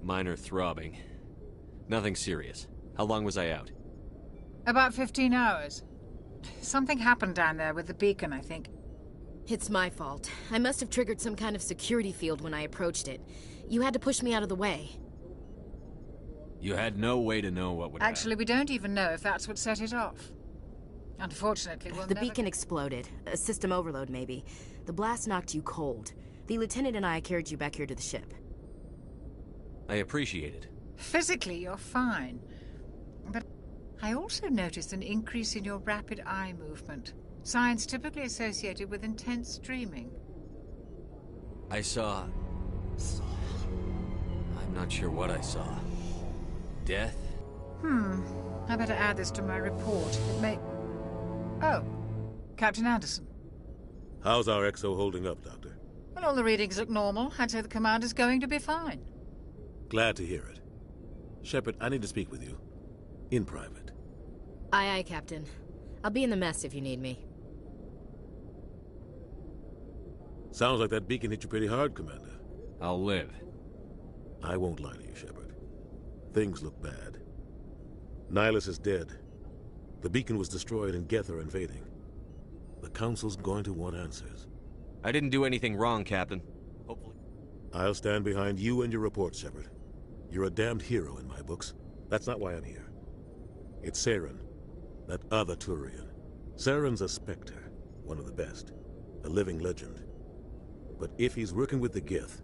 C: Minor throbbing. Nothing serious. How long was I out?
E: About 15 hours. Something happened down there with the beacon, I think.
K: It's my fault. I must have triggered some kind of security field when I approached it. You had to push me out of the way.
C: You had no way to know what would
E: Actually, we don't even know if that's what set it off. Unfortunately, we'll
K: The
E: never...
K: beacon exploded. A system overload, maybe. The blast knocked you cold. The lieutenant and I carried you back here to the ship.
C: I appreciate it.
E: Physically, you're fine. But I also noticed an increase in your rapid eye movement. Signs typically associated with intense dreaming.
C: I saw... I'm not sure what I saw. Death?
E: I better add this to my report. It may... Oh, Captain Anderson.
G: How's our XO holding up, Doctor?
E: Well, all the readings look normal. I'd say the commander's going to be fine.
G: Glad to hear it. Shepard, I need to speak with you. In private.
K: Aye, aye, Captain. I'll be in the mess if you need me.
G: Sounds like that beacon hit you pretty hard, Commander.
C: I'll live.
G: I won't lie to you, Shepard. Things look bad. Nihilus is dead. The beacon was destroyed and Geth are invading. The Council's going to want answers.
C: I didn't do anything wrong, Captain. Hopefully.
G: I'll stand behind you and your report, Shepard. You're a damned hero in my books. That's not why I'm here. It's Saren, that other Turian. Saren's a Spectre, one of the best, a living legend. But if he's working with the Geth,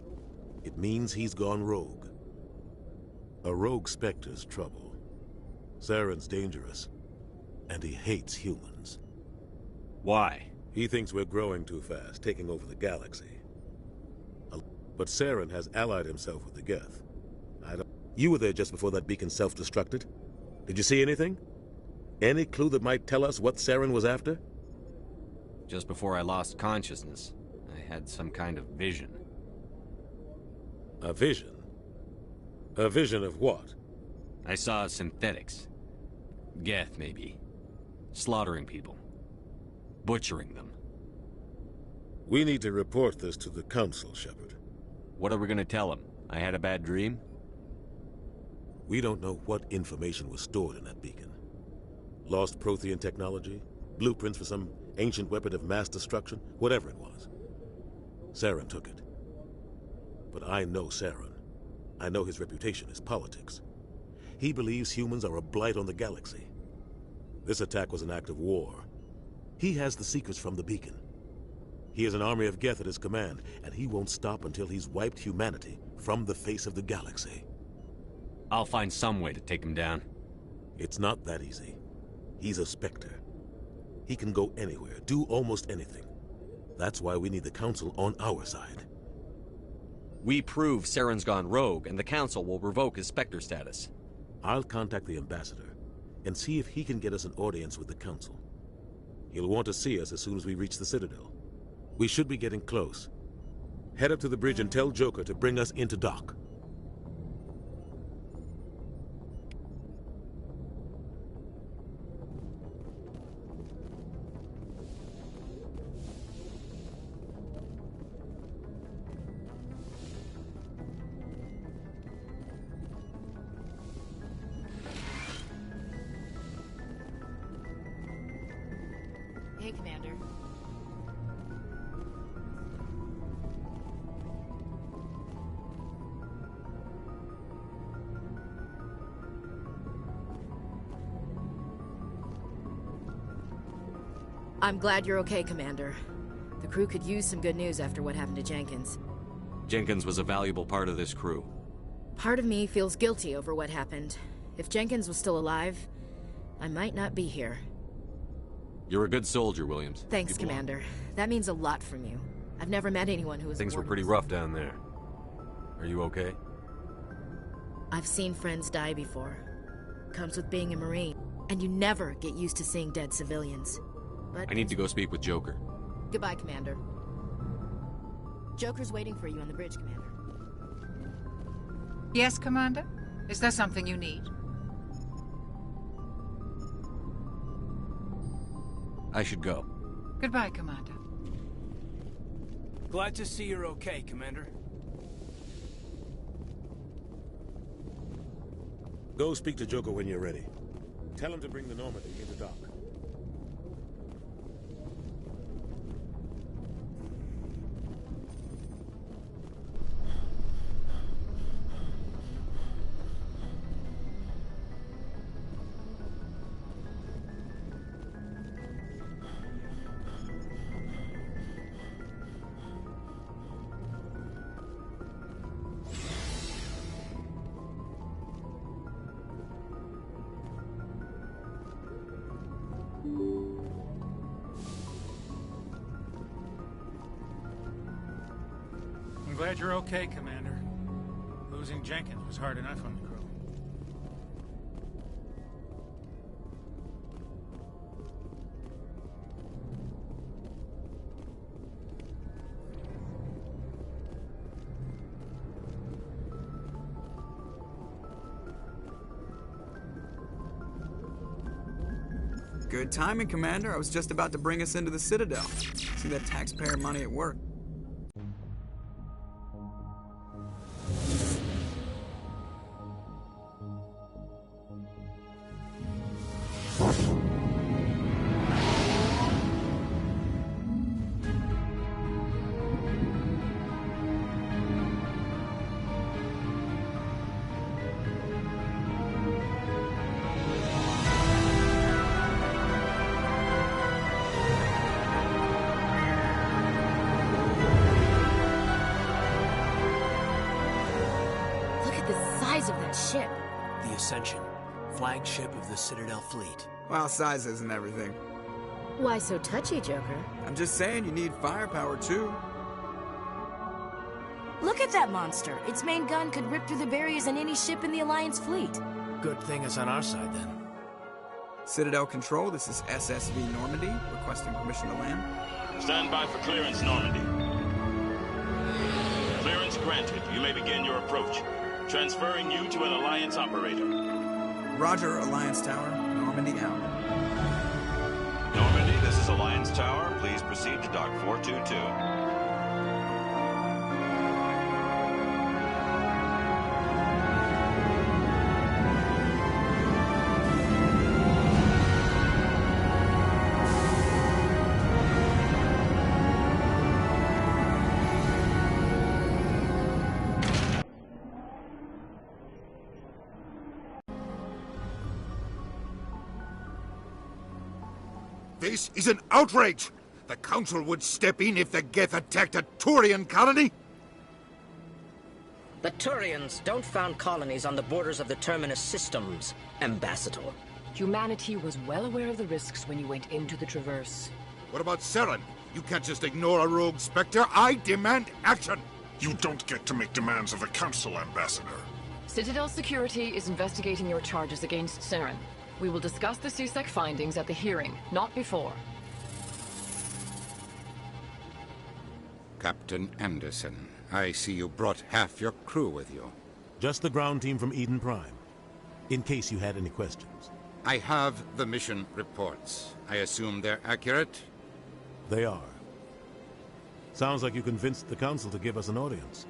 G: it means he's gone rogue. A rogue Spectre's trouble. Saren's dangerous, and he hates humans.
C: Why?
G: He thinks we're growing too fast, taking over the galaxy. But Saren has allied himself with the Geth. You were there just before that beacon self-destructed. Did you see anything? Any clue that might tell us what Saren was after?
C: Just before I lost consciousness, I had some kind of vision.
G: A vision? A vision of what?
C: I saw synthetics. Geth, maybe. Slaughtering people. Butchering them.
G: We need to report this to the Council, Shepard.
C: What are we gonna tell them? I had a bad dream?
G: We don't know what information was stored in that beacon. Lost Prothean technology? Blueprints for some ancient weapon of mass destruction? Whatever it was. Saren took it. But I know Saren. I know his reputation is politics. He believes humans are a blight on the galaxy. This attack was an act of war. He has the secrets from the beacon. He has an army of Geth at his command, and he won't stop until he's wiped humanity from the face of the galaxy.
C: I'll find some way to take him down.
G: It's not that easy. He's a Spectre. He can go anywhere, do almost anything. That's why we need the Council on our side.
C: We prove Saren's gone rogue, and the Council will revoke his Spectre status.
G: I'll contact the Ambassador, and see if he can get us an audience with the Council. He'll want to see us as soon as we reach the Citadel. We should be getting close. Head up to the bridge and tell Joker to bring us into dock.
K: Hey, Commander. I'm glad you're okay, Commander. The crew could use some good news after what happened to Jenkins.
C: Jenkins was a valuable part of this crew.
K: Part of me feels guilty over what happened. If Jenkins was still alive, I might not be here.
C: You're a good soldier, Williams.
K: Thanks, Commander. That means a lot from you. I've never met anyone who was...
C: Things were pretty rough down there. Are you okay?
K: I've seen friends die before. Comes with being a Marine. And you never get used to seeing dead civilians. But
C: I need to go speak with Joker.
K: Goodbye, Commander. Joker's waiting for you on the bridge, Commander.
E: Yes, Commander? Is there something you need?
C: I should go.
E: Goodbye, Commander.
M: Glad to see you're okay, Commander.
G: Go speak to Joker when you're ready. Tell him to bring the Normandy into dock.
B: I'm glad you're okay, Commander. Losing Jenkins was hard enough on the crew.
H: Good timing, Commander. I was just about to bring us into the Citadel. See that taxpayer money at work.
K: Of that ship.
M: The Ascension, flagship of the Citadel fleet.
H: Well, size isn't everything.
K: Why so touchy, Joker?
H: I'm just saying you need firepower, too.
K: Look at that monster. Its main gun could rip through the barriers in any ship in the Alliance fleet.
M: Good thing it's on our side, then.
H: Citadel Control, this is SSV Normandy, requesting permission to land.
T: Stand by for clearance, Normandy. Clearance granted. You may begin your approach. Transferring you to an Alliance operator.
H: Roger, Alliance Tower. Normandy out.
T: Normandy, this is Alliance Tower. Please proceed to Dock 422.
R: This is an outrage! The Council would step in if the Geth attacked a Turian colony?
U: The Turians don't found colonies on the borders of the Terminus systems, Ambassador.
V: Humanity was well aware of the risks when you went into the Traverse.
R: What about Saren? You can't just ignore a rogue Spectre. I demand action!
W: You don't get to make demands of the Council, Ambassador.
V: Citadel Security is investigating your charges against Saren. We will discuss the CSEC findings at the hearing, not before.
X: Captain Anderson, I see you brought half your crew with you.
G: Just the ground team from Eden Prime, in case you had any questions.
X: I have the mission reports. I assume they're accurate?
G: They are. Sounds like you convinced the Council to give us an audience.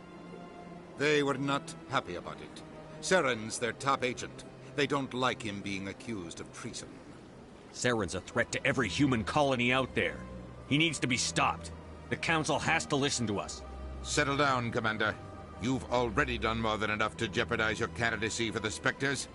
X: They were not happy about it. Saren's their top agent. They don't like him being accused of treason.
C: Saren's a threat to every human colony out there. He needs to be stopped. The Council has to listen to us.
X: Settle down, Commander. You've already done more than enough to jeopardize your candidacy for the Spectres.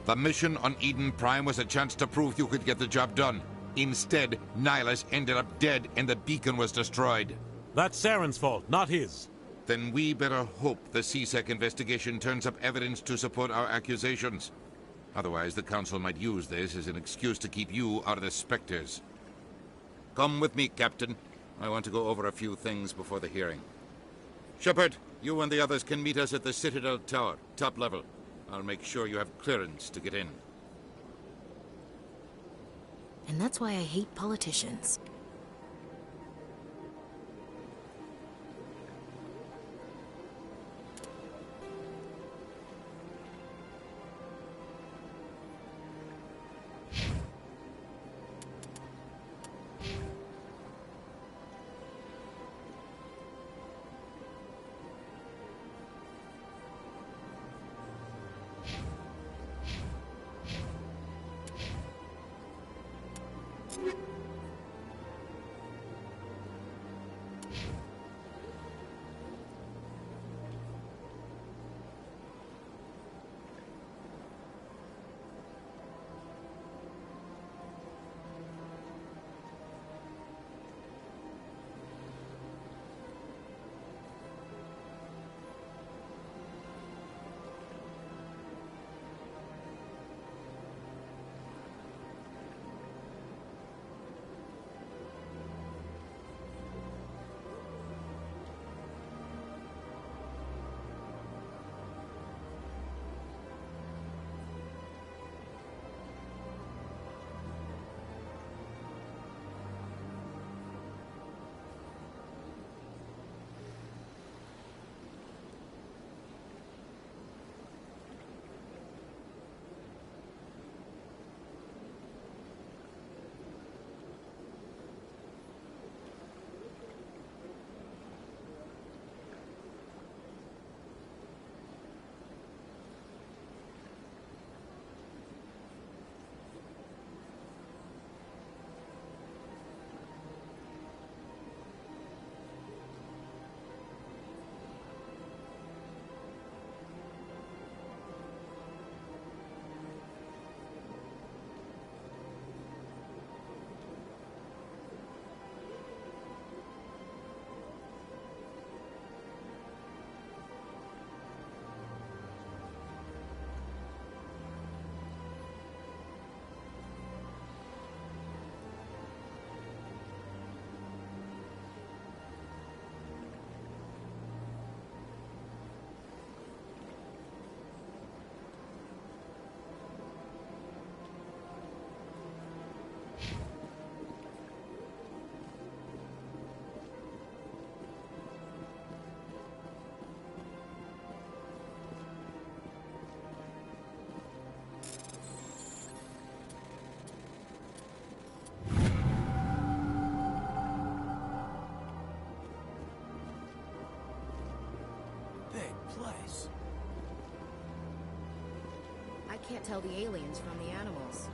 X: The mission on Eden Prime was a chance to prove you could get the job done. Instead, Nihilus ended up dead and the beacon was destroyed.
G: That's Saren's fault, not his.
X: Then we better hope the CSEC investigation turns up evidence to support our accusations. Otherwise, the Council might use this as an excuse to keep you out of the Spectres. Come with me, Captain. I want to go over a few things before the hearing. Shepard, you and the others can meet us at the Citadel Tower, top level. I'll make sure you have clearance to get in.
K: And that's why I hate politicians. can't tell the aliens from the animals.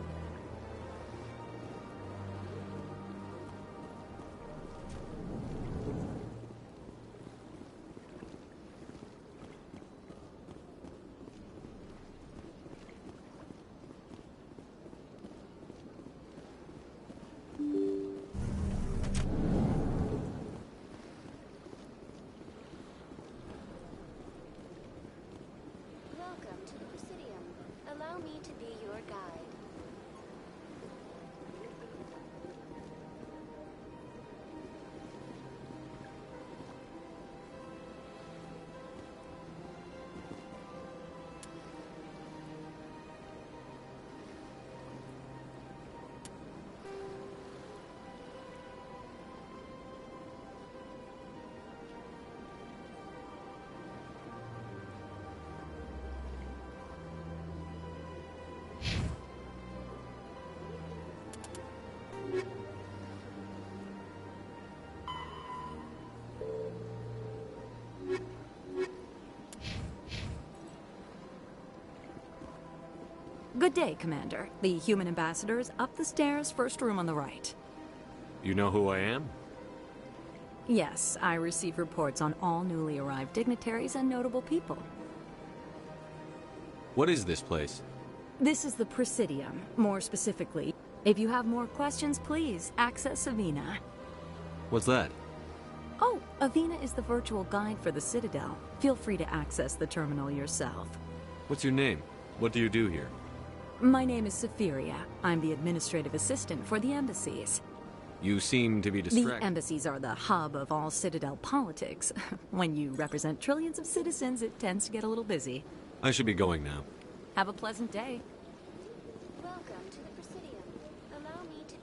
A: Welcome to the Presidium. Allow me to be your guide.
F: Good day, Commander. The human ambassador is up the stairs, first room on the right.
C: You know who I am?
F: Yes, I receive reports on all newly arrived dignitaries and notable people.
C: What is this place?
F: This is the Presidium. More specifically, if you have more questions, please access Avina.
C: What's that?
F: Oh, Avina is the virtual guide for the Citadel. Feel free to access the terminal yourself.
C: What's your name? What do you do here?
F: My name is Safiria. I'm the administrative assistant for the embassies.
C: You seem to be distracted.
F: The embassies are the hub of all Citadel politics. When you represent trillions of citizens, it tends to get a little busy.
C: I should be going now.
F: Have a pleasant day.
A: Welcome to the Presidium. Allow me to